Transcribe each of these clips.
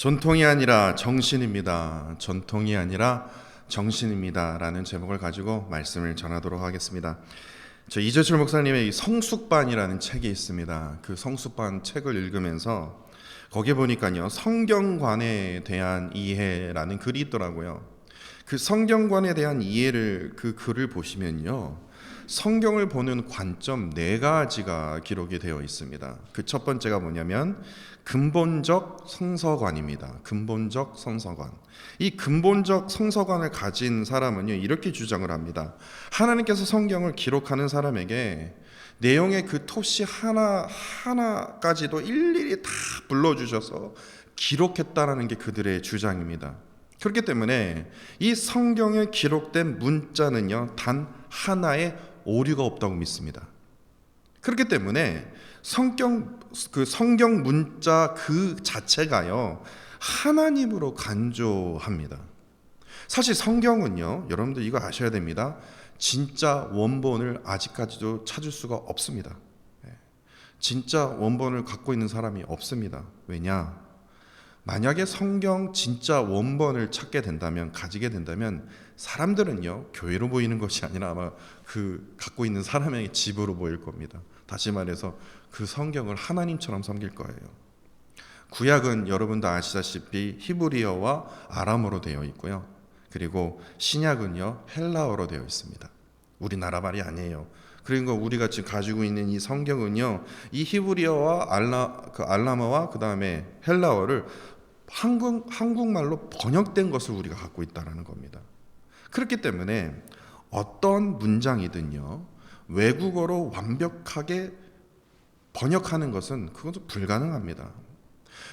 전통이 아니라 정신입니다. 전통이 아니라 정신입니다. 라는 제목을 가지고 말씀을 전하도록 하겠습니다. 저 이재철 목사님의 이 성숙반이라는 책이 있습니다. 그 성숙반 책을 읽으면서 거기에 보니까요, 성경관에 대한 이해라는 글이 있더라고요. 그 성경관에 대한 이해를, 그 글을 보시면요, 성경을 보는 관점 4가지가 기록이 되어 있습니다. 그 첫 번째가 뭐냐면 근본적 성서관입니다. 근본적 성서관. 이 근본적 성서관을 가진 사람은요, 이렇게 주장을 합니다. 하나님께서 성경을 기록하는 사람에게 내용의 그 토시 하나까지도 일일이 다 불러주셔서 기록했다라는 게 그들의 주장입니다. 그렇기 때문에 이 성경에 기록된 문자는요, 단 하나의 오류가 없다고 믿습니다. 그렇기 때문에 성경 문자 그 자체가요, 하나님으로 간주합니다. 사실 성경은요, 여러분들 이거 아셔야 됩니다. 진짜 원본을 아직까지도 찾을 수가 없습니다. 진짜 원본을 갖고 있는 사람이 없습니다. 왜냐? 만약에 성경 진짜 원본을 찾게 된다면, 가지게 된다면 사람들은요, 교회로 보이는 것이 아니라 아마 그 갖고 있는 사람의 집으로 보일 겁니다. 다시 말해서 그 성경을 하나님처럼 섬길 거예요. 구약은 여러분도 아시다시피 히브리어와 아람어로 되어 있고요. 그리고 신약은요, 헬라어로 되어 있습니다. 우리나라 말이 아니에요. 그리고 우리가 지금 가지고 있는 이 성경은요, 이 히브리어와 알람어와 그 다음에 헬라어를 한국말로 번역된 것을 우리가 갖고 있다는 겁니다. 그렇기 때문에 어떤 문장이든요, 외국어로 완벽하게 번역하는 것은 그것도 불가능합니다.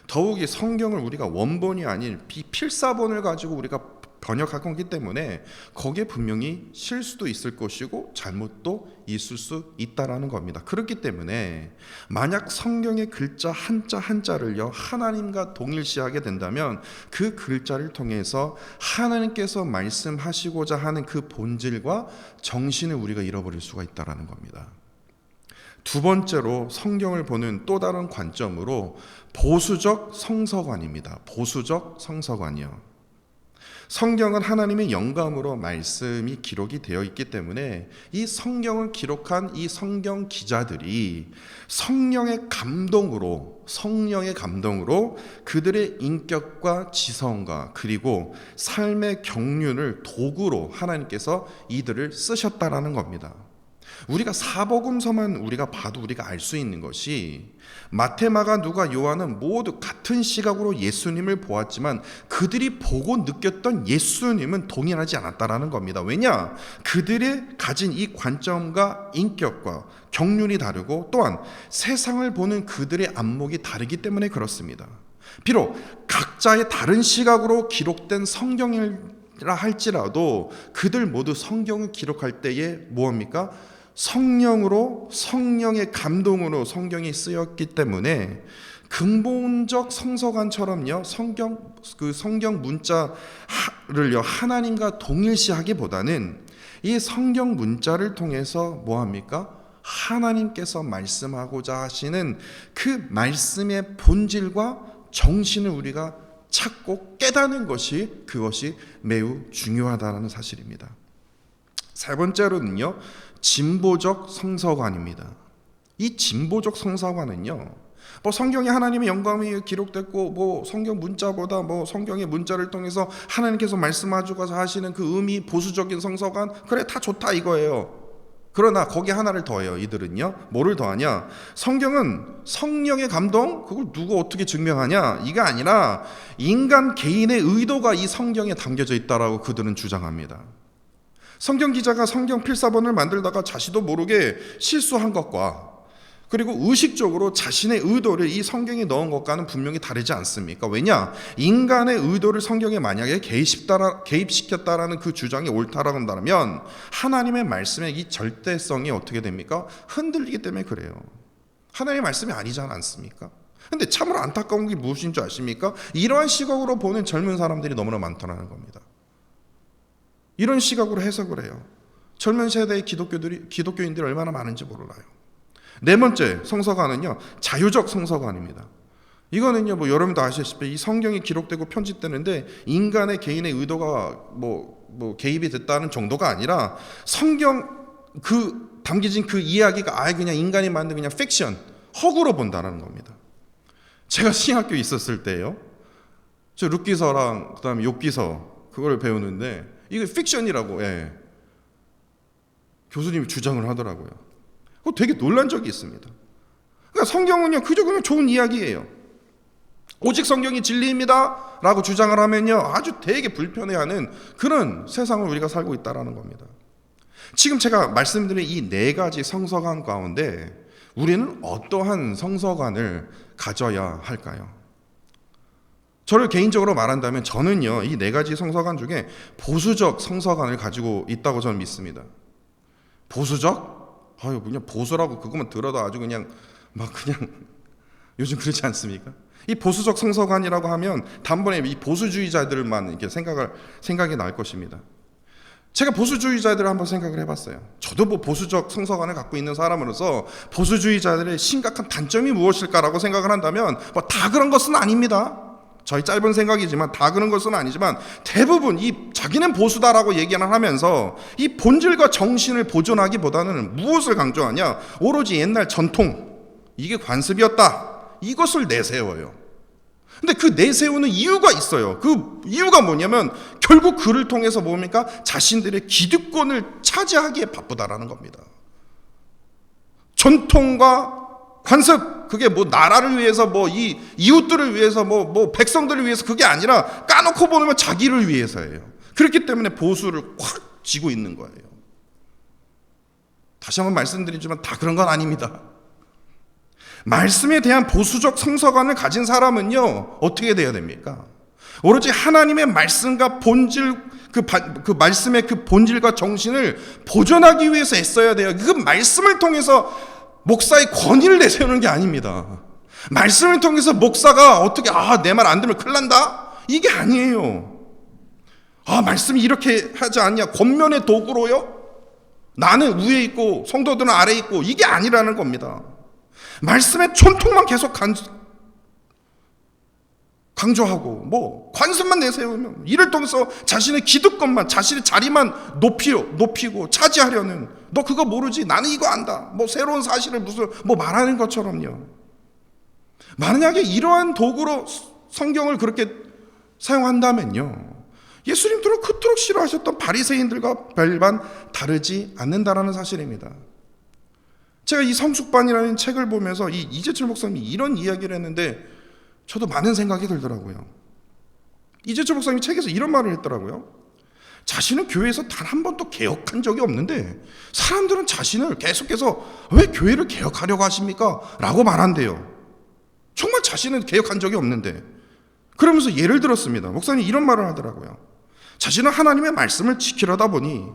더욱이 성경을 우리가 원본이 아닌 필사본을 가지고 우리가 번역할 거기 때문에 거기에 분명히 실수도 있을 것이고 잘못도 있을 수 있다라는 겁니다. 그렇기 때문에 만약 성경의 글자 한자를요, 하나님과 동일시하게 된다면 그 글자를 통해서 하나님께서 말씀하시고자 하는 그 본질과 정신을 우리가 잃어버릴 수가 있다라는 겁니다. 두 번째로 성경을 보는 또 다른 관점으로 보수적 성서관입니다. 보수적 성서관이요. 성경은 하나님의 영감으로 말씀이 기록이 되어 있기 때문에 이 성경을 기록한 이 성경 기자들이 성령의 감동으로 그들의 인격과 지성과 그리고 삶의 경륜을 도구로 하나님께서 이들을 쓰셨다라는 겁니다. 우리가 사복음서만 우리가 봐도 우리가 알 수 있는 것이 마태, 마가, 누가, 요한은 모두 같은 시각으로 예수님을 보았지만 그들이 보고 느꼈던 예수님은 동일하지 않았다라는 겁니다. 왜냐? 그들의 가진 이 관점과 인격과 경륜이 다르고 또한 세상을 보는 그들의 안목이 다르기 때문에 그렇습니다. 비록 각자의 다른 시각으로 기록된 성경이라 할지라도 그들 모두 성경을 기록할 때에 뭐합니까? 성령의 감동으로 성경이 쓰였기 때문에 근본적 성서관처럼요, 성경 문자를요, 하나님과 동일시하기보다는 이 성경 문자를 통해서 뭐합니까? 하나님께서 말씀하고자 하시는 그 말씀의 본질과 정신을 우리가 찾고 깨닫는 그것이 매우 중요하다는 사실입니다. 세 번째로는요, 진보적 성서관입니다. 이 진보적 성서관은요, 성경에 하나님의 영감이 기록됐고 성경 문자보다 성경의 문자를 통해서 하나님께서 말씀하셔서 하시는 그 의미 보수적인 성서관, 그래 다 좋다 이거예요. 그러나 거기 하나를 더해요. 이들은요, 뭐를 더하냐? 성경은 성령의 감동, 그걸 누가 어떻게 증명하냐? 이게 아니라 인간 개인의 의도가 이 성경에 담겨져 있다라고 그들은 주장합니다. 성경 기자가 성경 필사본을 만들다가 자신도 모르게 실수한 것과 그리고 의식적으로 자신의 의도를 이 성경에 넣은 것과는 분명히 다르지 않습니까? 왜냐? 인간의 의도를 성경에 만약에 개입시켰다라는 그 주장이 옳다라고 한다면 하나님의 말씀의 이 절대성이 어떻게 됩니까? 흔들리기 때문에 그래요. 하나님의 말씀이 아니지 않습니까? 근데 참으로 안타까운 게 무엇인 줄 아십니까? 이러한 시각으로 보는 젊은 사람들이 너무나 많다는 겁니다. 이런 시각으로 해석을 해요. 젊은 세대의 기독교인들이 얼마나 많은지 몰라요. 네 번째 성서관은요, 자유적 성서관입니다. 이거는요, 뭐 여러분도 아시다시피 이 성경이 기록되고 편집되는데 인간의 개인의 의도가 뭐 개입이 됐다는 정도가 아니라 성경 그 담겨진 그 이야기가 아예 그냥 인간이 만든 그냥 픽션, 허구로 본다는 겁니다. 제가 신학교에 있었을 때요, 저 룻기서랑 그다음에 욥기서 그걸 배우는데 이게 픽션이라고 교수님이 주장을 하더라고요. 그거 되게 놀란 적이 있습니다. 그러니까 성경은요 그저 그냥 좋은 이야기예요. 오직 성경이 진리입니다 라고 주장을 하면요 아주 되게 불편해하는 그런 세상을 우리가 살고 있다는 겁니다. 지금 제가 말씀드린 이 네 가지 성서관 가운데 우리는 어떠한 성서관을 가져야 할까요? 저를 개인적으로 말한다면 저는요 이 네 가지 성서관 중에 보수적 성서관을 가지고 있다고 저는 믿습니다. 보수적? 그냥 보수라고 그것만 들어도 아주 그냥 요즘 그렇지 않습니까? 이 보수적 성서관이라고 하면 단번에 이 보수주의자들만 이렇게 생각이 날 것입니다. 제가 보수주의자들을 한번 생각을 해봤어요. 저도 뭐 보수적 성서관을 갖고 있는 사람으로서 보수주의자들의 심각한 단점이 무엇일까라고 생각을 한다면 뭐 다 그런 것은 아닙니다. 저희 짧은 생각이지만 다 그런 것은 아니지만 대부분 이 자기는 보수다라고 얘기를 하면서 이 본질과 정신을 보존하기보다는 무엇을 강조하냐? 오로지 옛날 전통, 이게 관습이었다. 이것을 내세워요. 근데 그 내세우는 이유가 있어요. 그 이유가 뭐냐면 결국 그를 통해서 뭡니까? 자신들의 기득권을 차지하기에 바쁘다라는 겁니다. 전통과 관습, 그게 뭐 나라를 위해서 뭐 이 이웃들을 위해서 뭐 백성들을 위해서 그게 아니라 까놓고 보면 자기를 위해서예요. 그렇기 때문에 보수를 확 쥐고 있는 거예요. 다시 한번 말씀드리지만 다 그런 건 아닙니다. 말씀에 대한 보수적 성서관을 가진 사람은요 어떻게 돼야 됩니까? 오로지 하나님의 말씀과 본질, 그 말씀의 그 본질과 정신을 보존하기 위해서 애써야 돼요. 그 말씀을 통해서 목사의 권위를 내세우는 게 아닙니다. 말씀을 통해서 목사가 어떻게 내 말 안 들으면 큰일 난다? 이게 아니에요. 말씀이 이렇게 하지 않냐? 권면의 도구로요? 나는 위에 있고 성도들은 아래에 있고 이게 아니라는 겁니다. 말씀의 전통만 계속 강조하고 관습만 내세우면 이를 통해서 자신의 기득권만, 자신의 자리만 높이고 차지하려는, 너 그거 모르지? 나는 이거 안다. 새로운 사실을 말하는 것처럼요. 만약에 이러한 도구로 성경을 그렇게 사용한다면요 예수님들은 그토록 싫어하셨던 바리새인들과 별반 다르지 않는다라는 사실입니다. 제가 이 성숙반이라는 책을 보면서 이 이재철 목사님이 이런 이야기를 했는데 저도 많은 생각이 들더라고요. 이재철 목사님이 책에서 이런 말을 했더라고요. 자신은 교회에서 단 한 번도 개혁한 적이 없는데 사람들은 자신을 계속해서 왜 교회를 개혁하려고 하십니까? 라고 말한대요. 정말 자신은 개혁한 적이 없는데. 그러면서 예를 들었습니다. 목사님이 이런 말을 하더라고요. 자신은 하나님의 말씀을 지키려다 보니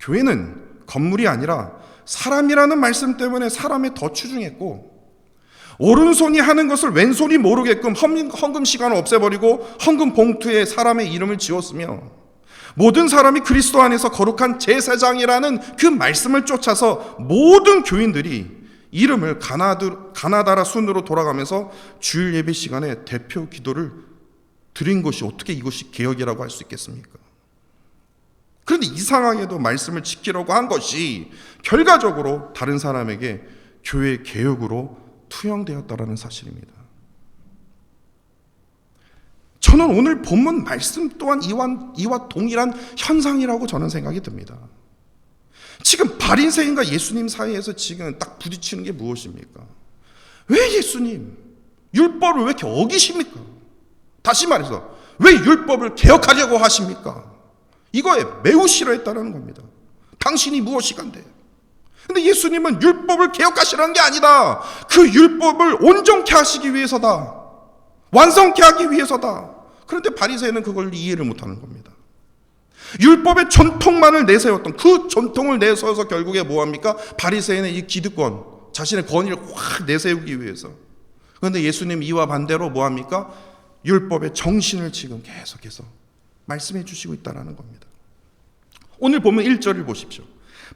교회는 건물이 아니라 사람이라는 말씀 때문에 사람에 더 추중했고, 오른손이 하는 것을 왼손이 모르게끔 헌금 시간을 없애버리고 헌금 봉투에 사람의 이름을 지웠으며, 모든 사람이 그리스도 안에서 거룩한 제사장이라는 그 말씀을 쫓아서 모든 교인들이 이름을 가나다라 순으로 돌아가면서 주일 예배 시간에 대표 기도를 드린 것이 어떻게 이것이 개혁이라고 할 수 있겠습니까? 그런데 이상하게도 말씀을 지키려고 한 것이 결과적으로 다른 사람에게 교회 개혁으로 투영되었다라는 사실입니다. 저는 오늘 본문 말씀 또한 이와 동일한 현상이라고 저는 생각이 듭니다. 지금 바리새인과 예수님 사이에서 지금 딱 부딪히는 게 무엇입니까? 왜 예수님 율법을 왜 이렇게 어기십니까? 다시 말해서 왜 율법을 개혁하려고 하십니까? 이거에 매우 싫어했다는 겁니다. 당신이 무엇이간데? 근데 예수님은 율법을 개혁하시라는 게 아니다. 그 율법을 온전케 하시기 위해서다. 완성케 하기 위해서다. 그런데 바리새인은 그걸 이해를 못하는 겁니다. 율법의 전통만을 내세웠던 그 전통을 내세워서 결국에 뭐합니까? 바리새인의 이 기득권, 자신의 권위를 확 내세우기 위해서. 그런데 예수님 이와 반대로 뭐합니까? 율법의 정신을 지금 계속해서 말씀해 주시고 있다는 겁니다. 오늘 보면 1절을 보십시오.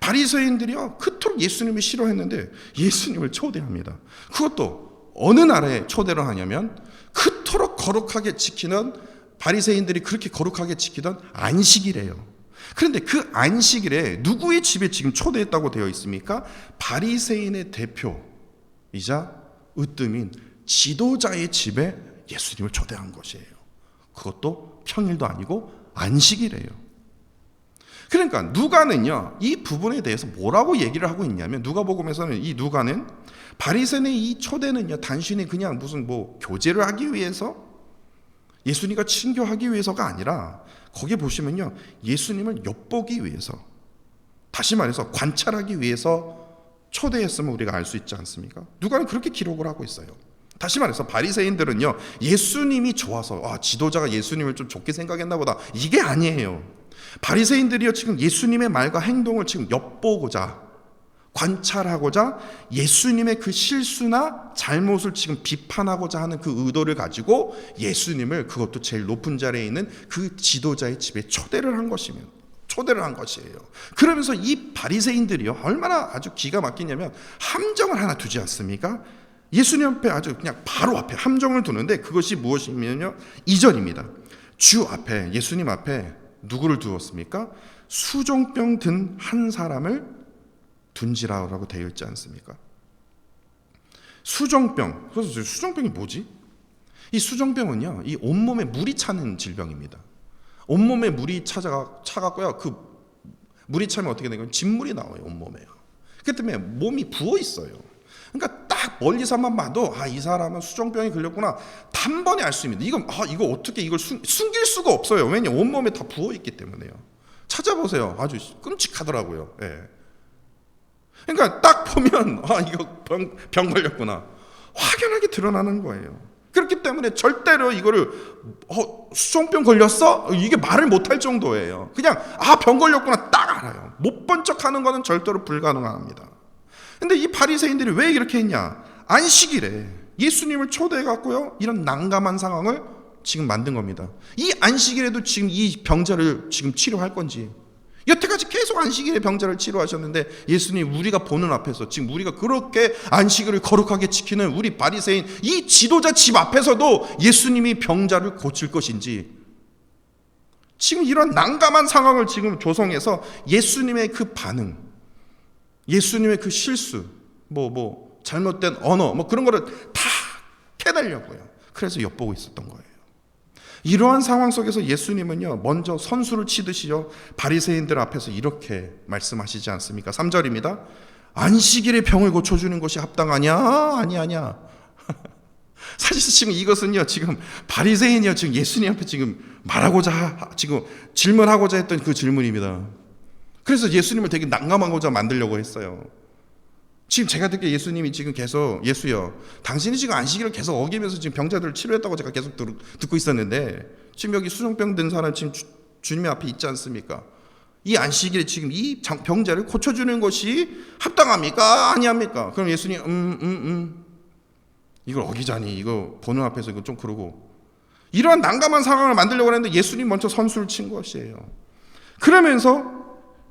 바리새인들이요 그토록 예수님을 싫어했는데 예수님을 초대합니다. 그것도 어느 날에 초대를 하냐면 그토록 거룩하게 지키는 바리새인들이 그렇게 거룩하게 지키던 안식일이에요. 그런데 그 안식일에 누구의 집에 지금 초대했다고 되어 있습니까? 바리새인의 대표이자 으뜸인 지도자의 집에 예수님을 초대한 것이에요. 그것도 평일도 아니고 안식일이에요. 그러니까 누가는요, 이 부분에 대해서 뭐라고 얘기를 하고 있냐면, 누가복음에서는 이 누가는 바리새인의 이 초대는요 단순히 그냥 무슨 뭐 교제를 하기 위해서, 예수님과 친교하기 위해서가 아니라, 거기 보시면요 예수님을 엿보기 위해서, 다시 말해서 관찰하기 위해서 초대했음을 우리가 알 수 있지 않습니까? 누가는 그렇게 기록을 하고 있어요. 다시 말해서 바리새인들은요 예수님이 좋아서 지도자가 예수님을 좀 좋게 생각했나 보다, 이게 아니에요. 바리새인들이요 지금 예수님의 말과 행동을 지금 엿보고자, 관찰하고자, 예수님의 그 실수나 잘못을 지금 비판하고자 하는 그 의도를 가지고 예수님을, 그것도 제일 높은 자리에 있는 그 지도자의 집에 초대를 한 것이에요. 그러면서 이 바리새인들이요 얼마나 아주 기가 막히냐면 함정을 하나 두지 않습니까? 예수님 앞에 아주 그냥 바로 앞에 함정을 두는데, 그것이 무엇이면요 2절입니다. 주 앞에, 예수님 앞에 누구를 두었습니까? 수종병 든 한 사람을 둔지라라고 되어 있지 않습니까? 수종병. 그래서 수종병이 뭐지? 이 수종병은요 이 온몸에 물이 차는 질병입니다. 온몸에 물이 차갖고요, 그 물이 차면 어떻게 되냐면 진물이 나와요, 온몸에요. 그렇기 때문에 몸이 부어 있어요. 그러니까 딱 멀리서만 봐도 이 사람은 수종병이 걸렸구나, 단번에 알 수 있습니다. 이거 어떻게 이걸 숨길 수가 없어요. 왜냐, 온몸에 다 부어 있기 때문에요. 찾아보세요. 아주 끔찍하더라고요. 예. 그러니까 딱 보면 이거 병 걸렸구나, 확연하게 드러나는 거예요. 그렇기 때문에 절대로 이거를 수종병 걸렸어? 이게 말을 못할 정도예요. 그냥 병 걸렸구나 딱 알아요. 못 본 척하는 거는 절대로 불가능합니다. 근데 이 바리새인들이 왜 이렇게 했냐? 안식일에 예수님을 초대해갖고요 이런 난감한 상황을 지금 만든 겁니다. 이 안식일에도 지금 이 병자를 지금 치료할 건지, 여태까지 계속 안식일에 병자를 치료하셨는데 예수님 우리가 보는 앞에서, 지금 우리가 그렇게 안식일을 거룩하게 지키는 우리 바리새인 이 지도자 집 앞에서도 예수님이 병자를 고칠 것인지, 지금 이런 난감한 상황을 지금 조성해서 예수님의 그 반응, 예수님의 그 실수, 잘못된 언어, 그런 거를 다 캐내려고요. 그래서 엿보고 있었던 거예요. 이러한 상황 속에서 예수님은요 먼저 선수를 치듯이요 바리새인들 앞에서 이렇게 말씀하시지 않습니까? 3절입니다. 안식일에 병을 고쳐주는 것이 합당하냐? 아니야. 사실 지금 이것은요 지금 바리새인이요 지금 예수님 앞에 지금 지금 질문하고자 했던 그 질문입니다. 그래서 예수님을 되게 난감하고자 만들려고 했어요. 지금 제가 듣기에 예수님이 지금 계속, 예수여 당신이 지금 안식일을 계속 어기면서 지금 병자들을 치료했다고 제가 계속 듣고 있었는데, 지금 여기 수종병 든 사람 지금 주님의 앞에 있지 않습니까? 이 안식일에 지금 이 병자를 고쳐주는 것이 합당합니까? 아니합니까? 그럼 예수님 이걸 어기자니, 이거 보는 앞에서 이거 좀 그러고, 이러한 난감한 상황을 만들려고 했는데 예수님 먼저 선수를 친 것이에요. 그러면서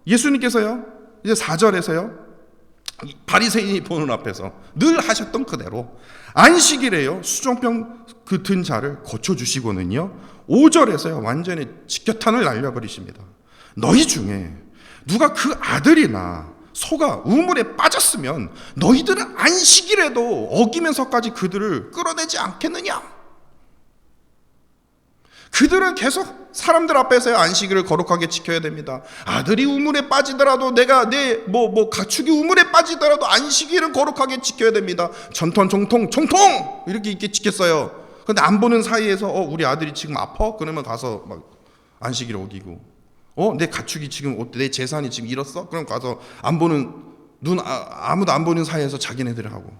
예수님께서요 이제 4절에서요 바리새인이 보는 앞에서 늘 하셨던 그대로 안식일에요 수종병 그 든 자를 고쳐주시고는요 5절에서요 완전히 직격탄을 날려버리십니다. 너희 중에 누가 그 아들이나 소가 우물에 빠졌으면 너희들은 안식일에도 어기면서까지 그들을 끌어내지 않겠느냐? 그들은 계속 사람들 앞에서의 안식일을 거룩하게 지켜야 됩니다. 아들이 우물에 빠지더라도, 내가 내 가축이 우물에 빠지더라도 안식일은 거룩하게 지켜야 됩니다. 전통 이렇게 있게 지켰어요. 근데 안 보는 사이에서 우리 아들이 지금 아파? 그러면 가서 막 안식일 어기고, 내 가축이 지금, 내 재산이 지금 잃었어? 그럼 가서 안 보는, 아무도 안 보는 사이에서 자기네들이 하고,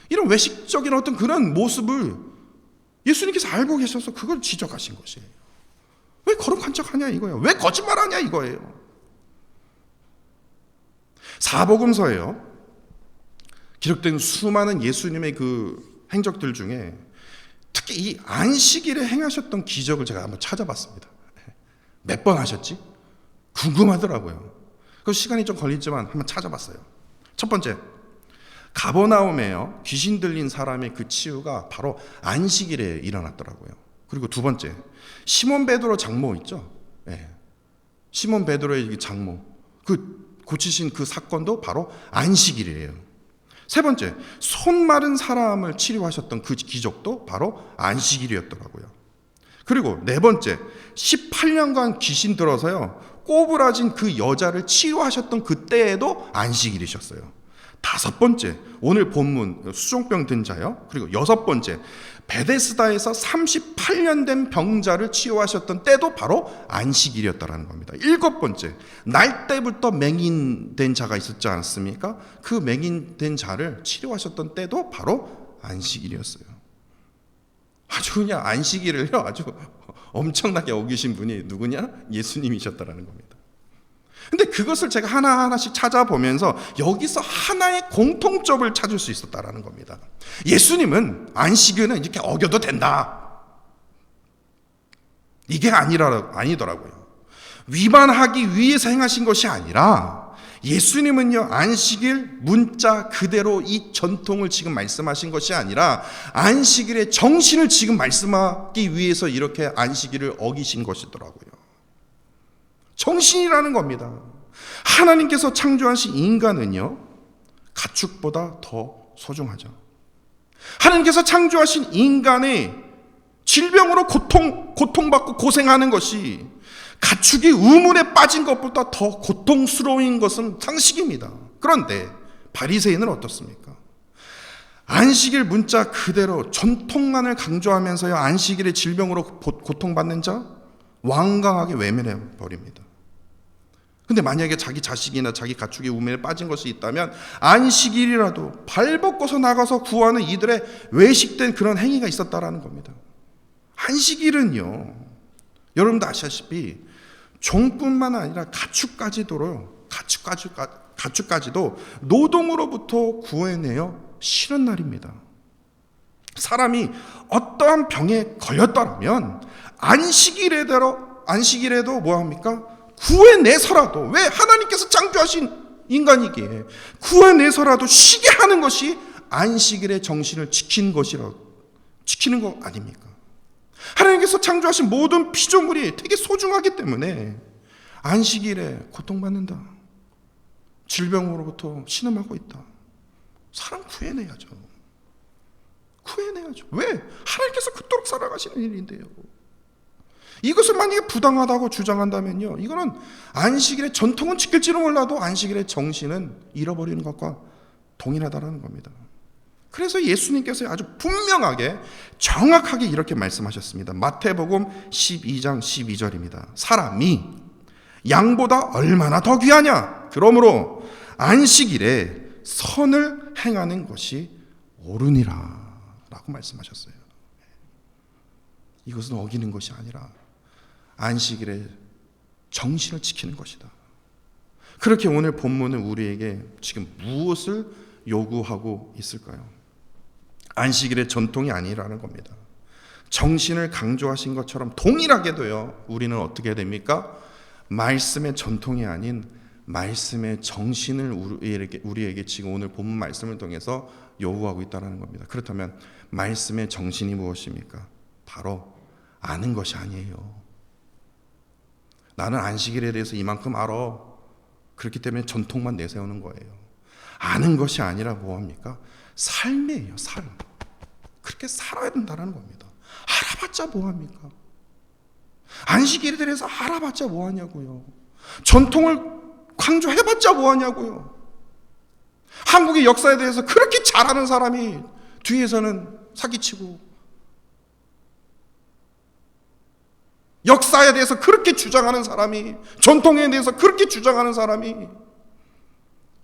이런 외식적인 어떤 그런 모습을 예수님께서 알고 계셔서 그걸 지적하신 것이에요. 왜 거룩한 척하냐 이거예요. 왜 거짓말하냐 이거예요. 사복음서에요 기록된 수많은 예수님의 그 행적들 중에 특히 이 안식일에 행하셨던 기적을 제가 한번 찾아봤습니다. 몇 번 하셨지? 궁금하더라고요. 그 시간이 좀 걸리지만 한번 찾아봤어요. 첫 번째, 가버나움에요, 귀신 들린 사람의 그 치유가 바로 안식일에 일어났더라고요. 그리고 두 번째, 시몬 베드로 장모 있죠? 네. 시몬 베드로의 장모, 그 고치신 그 사건도 바로 안식일이에요. 세 번째, 손 마른 사람을 치료하셨던 그 기적도 바로 안식일이었더라고요. 그리고 네 번째, 18년간 귀신 들어서요, 꼬부라진 그 여자를 치유하셨던 그때에도 안식일이셨어요. 다섯 번째, 오늘 본문 수종병 든 자요. 그리고 여섯 번째, 베데스다에서 38년 된 병자를 치유하셨던 때도 바로 안식일이었다라는 겁니다. 일곱 번째, 날 때부터 맹인된 자가 있었지 않습니까? 그 맹인된 자를 치료하셨던 때도 바로 안식일이었어요. 아주 그냥 안식일을요, 아주 엄청나게 어기신 분이 누구냐? 예수님이셨다라는 겁니다. 근데 그것을 제가 하나하나씩 찾아보면서 여기서 하나의 공통점을 찾을 수 있었다라는 겁니다. 예수님은 안식일은 이렇게 어겨도 된다, 이게 아니더라고요. 위반하기 위해서 행하신 것이 아니라 예수님은요, 안식일 문자 그대로 이 전통을 지금 말씀하신 것이 아니라 안식일의 정신을 지금 말씀하기 위해서 이렇게 안식일을 어기신 것이더라고요. 정신이라는 겁니다. 하나님께서 창조하신 인간은요, 가축보다 더 소중하죠. 하나님께서 창조하신 인간의 질병으로 고통받고 고생하는 것이 가축이 우물에 빠진 것보다 더 고통스러운 것은 상식입니다. 그런데 바리새인은 어떻습니까? 안식일 문자 그대로 전통만을 강조하면서요, 안식일의 질병으로 고통받는 자 완강하게 외면해 버립니다. 근데 만약에 자기 자식이나 자기 가축이 우물에 빠진 것이 있다면 안식일이라도 발 벗고서 나가서 구하는 이들의 외식된 그런 행위가 있었다라는 겁니다. 안식일은요, 여러분도 아시다시피 종뿐만 아니라 가축까지도 노동으로부터 구해내어 쉬는 날입니다. 사람이 어떠한 병에 걸렸더라면 안식일에도 뭐합니까? 구해내서라도, 왜? 하나님께서 창조하신 인간이기에 구해내서라도 쉬게 하는 것이 안식일의 정신을 지키는 거 아닙니까? 하나님께서 창조하신 모든 피조물이 되게 소중하기 때문에 안식일에 고통받는다, 질병으로부터 신음하고 있다, 사람 구해내야죠. 왜? 하나님께서 그토록 살아가시는 일인데요. 이것을 만약에 부당하다고 주장한다면요, 이거는 안식일의 전통은 지킬지는 몰라도 안식일의 정신은 잃어버리는 것과 동일하다는 겁니다. 그래서 예수님께서 아주 분명하게 정확하게 이렇게 말씀하셨습니다. 마태복음 12장 12절입니다. 사람이 양보다 얼마나 더 귀하냐? 그러므로 안식일에 선을 행하는 것이 옳으니라 라고 말씀하셨어요. 이것은 어기는 것이 아니라 안식일의 정신을 지키는 것이다. 그렇게 오늘 본문은 우리에게 지금 무엇을 요구하고 있을까요? 안식일의 전통이 아니라는 겁니다. 정신을 강조하신 것처럼 동일하게도요, 우리는 어떻게 됩니까? 말씀의 전통이 아닌 말씀의 정신을 우리에게 지금 오늘 본문 말씀을 통해서 요구하고 있다는 겁니다. 그렇다면 말씀의 정신이 무엇입니까? 바로 아는 것이 아니에요. 나는 안식일에 대해서 이만큼 알아, 그렇기 때문에 전통만 내세우는 거예요. 아는 것이 아니라 뭐합니까? 삶이에요. 삶. 그렇게 살아야 된다는 겁니다. 알아봤자 뭐합니까? 안식일에 대해서 알아봤자 뭐하냐고요. 전통을 강조해봤자 뭐하냐고요. 한국의 역사에 대해서 그렇게 잘 아는 사람이 뒤에서는 사기치고, 역사에 대해서 그렇게 주장하는 사람이, 전통에 대해서 그렇게 주장하는 사람이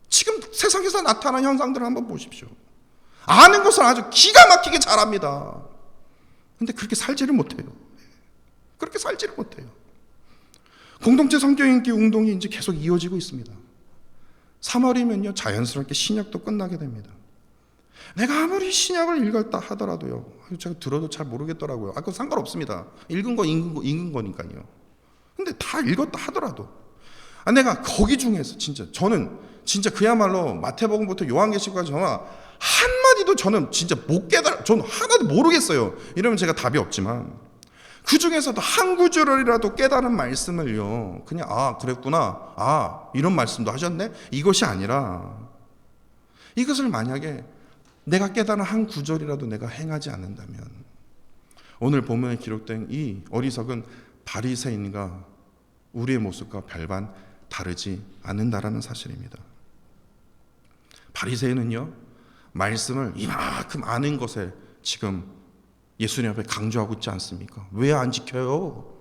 지금 세상에서 나타나는 현상들을 한번 보십시오. 아는 것을 아주 기가 막히게 잘합니다. 근데 그렇게 살지를 못해요. 공동체 성경 읽기 운동이 이제 계속 이어지고 있습니다. 3월이면요, 자연스럽게 신약도 끝나게 됩니다. 내가 아무리 신약을 읽었다 하더라도요, 제가 들어도 잘 모르겠더라고요. 그거 상관없습니다. 읽은 거 읽은 거니까요. 근데 다 읽었다 하더라도 내가 거기 중에서 저는 진짜 그야말로 마태복음부터 요한계시록까지 저는 한마디도 저는 진짜 못 저는 하나도 모르겠어요. 이러면 제가 답이 없지만 그 중에서도 한 구절이라도 깨달은 말씀을요, 그냥 그랬구나, 이런 말씀도 하셨네, 이것이 아니라 이것을 만약에 내가 깨달은 한 구절이라도 내가 행하지 않는다면 오늘 본문에 기록된 이 어리석은 바리새인과 우리의 모습과 별반 다르지 않는다라는 사실입니다. 바리새인은요, 말씀을 이만큼 아는 것에 지금 예수님 앞에 강조하고 있지 않습니까? 왜 안 지켜요?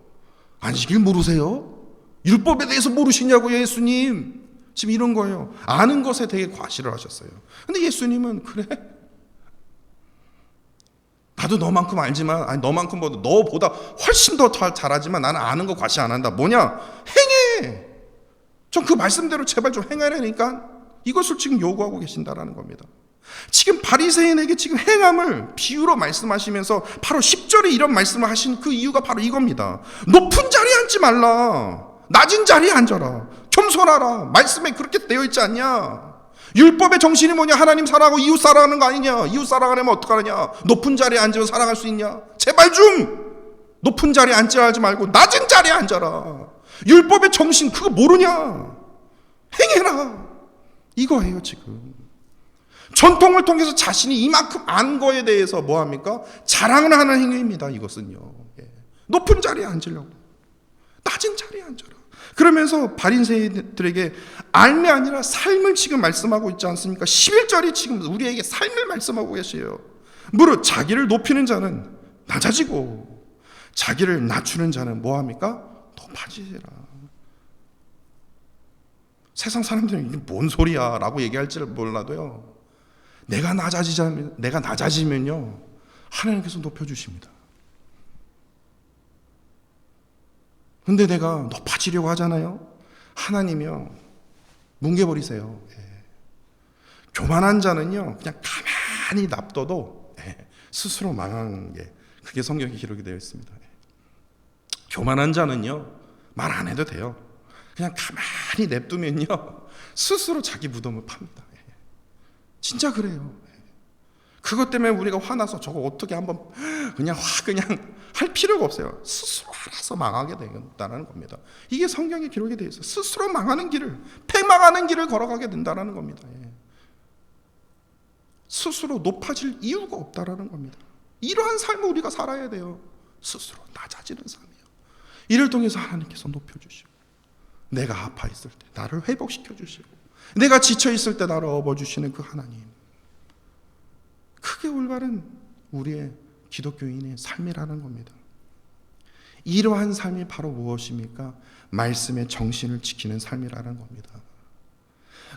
안 지킬 모르세요? 율법에 대해서 모르시냐고요, 예수님. 지금 이런 거예요. 아는 것에 되게 과시를 하셨어요. 근데 예수님은 그래, 나도 너만큼 알지만, 너만큼 너보다 훨씬 더 잘하지만 나는 아는 거 과시 안 한다. 뭐냐? 행해. 좀 그 말씀대로 제발 좀 행하라니까. 이것을 지금 요구하고 계신다라는 겁니다. 지금 바리새인에게 지금 행함을 비유로 말씀하시면서 바로 10절에 이런 말씀을 하신 그 이유가 바로 이겁니다. 높은 자리에 앉지 말라, 낮은 자리에 앉아라, 겸손하라. 말씀에 그렇게 되어 있지 않냐? 율법의 정신이 뭐냐? 하나님 사랑하고 이웃 사랑하는 거 아니냐? 이웃 사랑하려면 어떡하느냐? 높은 자리에 앉으면 사랑할 수 있냐? 제발 좀 높은 자리에 앉지 말고 낮은 자리에 앉아라. 율법의 정신 그거 모르냐? 행해라. 이거예요. 지금 전통을 통해서 자신이 이만큼 안 거에 대해서 뭐합니까? 자랑을 하는 행위입니다. 이것은요, 높은 자리에 앉으려고, 낮은 자리에 앉아라. 그러면서 바리새인들에게 알미 아니라 삶을 지금 말씀하고 있지 않습니까? 11절이 지금 우리에게 삶을 말씀하고 계세요. 무릇 자기를 높이는 자는 낮아지고 자기를 낮추는 자는 뭐합니까? 높아지리라. 세상 사람들은 이게 뭔 소리야 라고 얘기할지를 몰라도요, 내가 낮아지면요, 하나님께서 높여주십니다. 근데 내가 높아지려고 하잖아요. 하나님이요, 뭉개버리세요. 교만한 자는요, 그냥 가만히 놔둬도 스스로 망하는 게, 그게 성경에 기록이 되어 있습니다. 교만한 자는요, 말 안 해도 돼요. 그냥 가만히 냅두면요, 스스로 자기 무덤을 팝니다. 진짜 그래요. 그것 때문에 우리가 화나서 저거 어떻게 한번 그냥 할 필요가 없어요. 스스로 알아서 망하게 된다는 겁니다. 이게 성경에 기록이 되어 있어요. 스스로 망하는 길을, 패망하는 길을 걸어가게 된다는 겁니다. 스스로 높아질 이유가 없다라는 겁니다. 이러한 삶을 우리가 살아야 돼요. 스스로 낮아지는 삶이요. 이를 통해서 하나님께서 높여주시고, 내가 아파 있을 때 나를 회복시켜 주시고, 내가 지쳐 있을 때 나를 업어주시는 그 하나님, 그게 올바른 우리의 기독교인의 삶이라는 겁니다. 이러한 삶이 바로 무엇입니까? 말씀의 정신을 지키는 삶이라는 겁니다.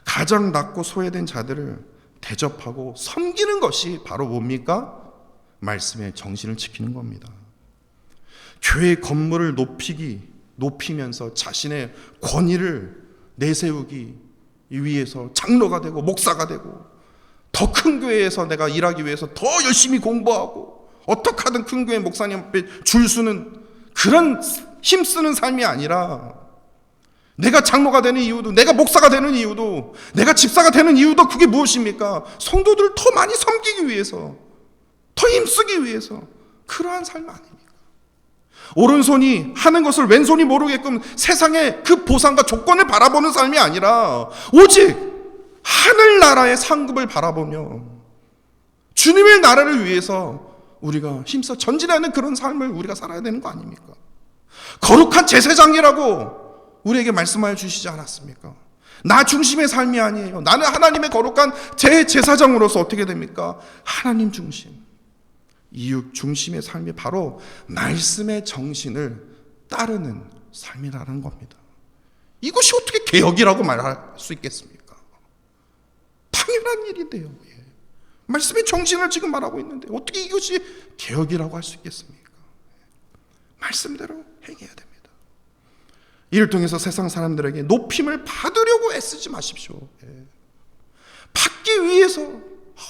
가장 낮고 소외된 자들을 대접하고 섬기는 것이 바로 뭡니까? 말씀의 정신을 지키는 겁니다. 교회 건물을 높이면서 자신의 권위를 내세우기 위해서 장로가 되고 목사가 되고, 더 큰 교회에서 내가 일하기 위해서 더 열심히 공부하고 어떻게 하든 큰 교회 목사님 앞에 줄 서는 그런 힘쓰는 삶이 아니라, 내가 장로가 되는 이유도, 내가 목사가 되는 이유도, 내가 집사가 되는 이유도 그게 무엇입니까? 성도들을 더 많이 섬기기 위해서, 더 힘쓰기 위해서, 그러한 삶 아닙니까? 오른손이 하는 것을 왼손이 모르게끔 세상의 그 보상과 조건을 바라보는 삶이 아니라 오직 하늘나라의 상급을 바라보며 주님의 나라를 위해서 우리가 힘써 전진하는 그런 삶을 우리가 살아야 되는 거 아닙니까? 거룩한 제사장이라고 우리에게 말씀하여 주시지 않았습니까? 나 중심의 삶이 아니에요. 나는 하나님의 거룩한 제사장으로서 어떻게 됩니까? 하나님 중심, 이웃 중심의 삶이 바로 말씀의 정신을 따르는 삶이라는 겁니다. 이것이 어떻게 개혁이라고 말할 수 있겠습니까? 당연한 일인데요. 말씀의 정신을 지금 말하고 있는데 어떻게 이것이 개혁이라고 할 수 있겠습니까? 말씀대로 행해야 됩니다. 이를 통해서 세상 사람들에게 높임을 받으려고 애쓰지 마십시오. 받기 위해서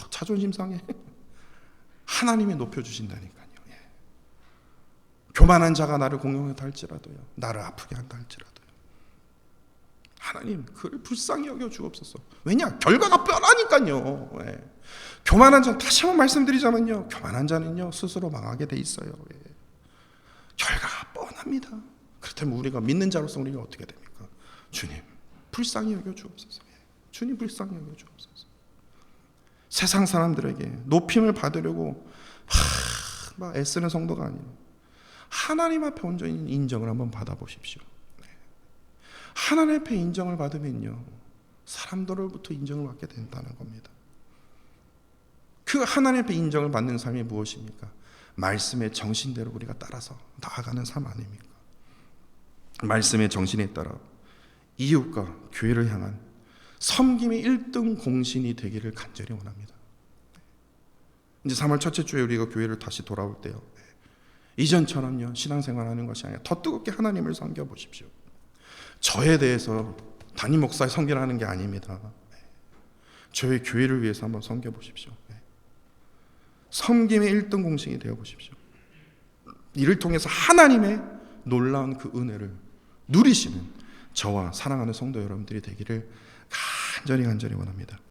자존심 상해. 하나님이 높여주신다니까요. 교만한 자가 나를 공경한다 할지라도요, 나를 아프게 한다 할지라도요, 하나님 그를 불쌍히 여겨 주옵소서. 왜냐? 결과가 뻔하니까요. 예. 교만한 자는, 다시 한번 말씀드리자면요, 교만한 자는요 스스로 망하게 돼 있어요. 예. 결과가 뻔합니다. 그렇다면 우리가 믿는 자로서 우리가 어떻게 됩니까? 주님 불쌍히 여겨 주옵소서. 예. 주님 불쌍히 여겨 주옵소서. 세상 사람들에게 높임을 받으려고 막 애쓰는 성도가 아니에요. 하나님 앞에 온전히 인정을 한번 받아보십시오. 하나님 앞에 인정을 받으면요 사람들로부터 인정을 받게 된다는 겁니다. 그 하나님 앞에 인정을 받는 삶이 무엇입니까? 말씀의 정신대로 우리가 따라서 나아가는 삶 아닙니까? 말씀의 정신에 따라 이웃과 교회를 향한 섬김의 1등 공신이 되기를 간절히 원합니다. 이제 3월 첫째 주에 우리가 교회를 다시 돌아올 때요, 이전처럼요 신앙생활하는 것이 아니라 더 뜨겁게 하나님을 섬겨보십시오. 저에 대해서 담임 목사의 섬기라는 게 아닙니다. 저의 교회를 위해서 한번 섬겨보십시오. 섬김의 1등 공신이 되어보십시오. 이를 통해서 하나님의 놀라운 그 은혜를 누리시는 저와 사랑하는 성도 여러분들이 되기를 간절히 원합니다.